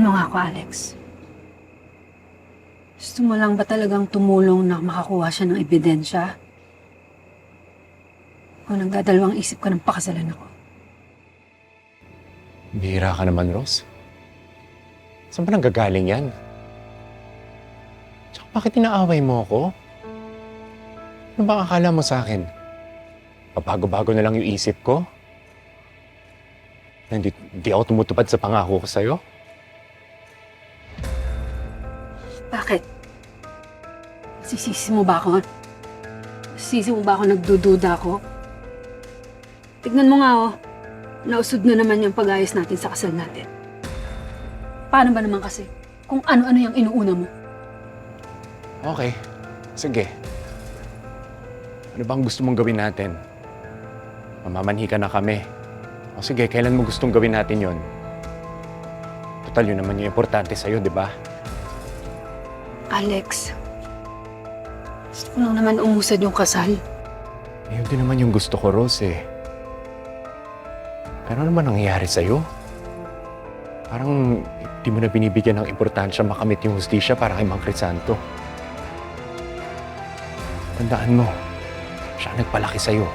Sabihin mo nga ako, Alex. Gusto mo lang ba talagang tumulong na makakuha siya ng ebidensya? O nagdadalawang isip ka ng pakasalan ako? Bihira ka naman, Rose. Saan ba nanggagaling yan? Tsaka bakit inaaway mo ako? Ano ba akala mo sa akin? Pabago-bago na lang yung isip ko? Na hindi ako tumutupad sa pangako ko sa'yo? Bakit? Sisisi mo ba ako? Sisisi mo ba ako nagdududa ako? Tignan mo nga oh. Nausod na naman yung pag-ayos natin sa kasal natin. Paano ba naman kasi? Kung ano-ano yung inuuna mo. Okay. Sige. Ano bang gusto mong gawin natin? Mamamanhi ka na kami. O sige, kailan mo gustong gawin natin yon? Total, yun naman yung importante sa'yo, di ba? Alex, gusto ko lang naman umusad yung kasal. Yun din naman yung gusto ko, Rose, eh. Pero ano ba nangyayari sa'yo? Parang di mo na binibigyan ng importansya makamit yung hustisya para kay Mang Crisanto. Tandaan mo, siya ang nagpalaki sa'yo.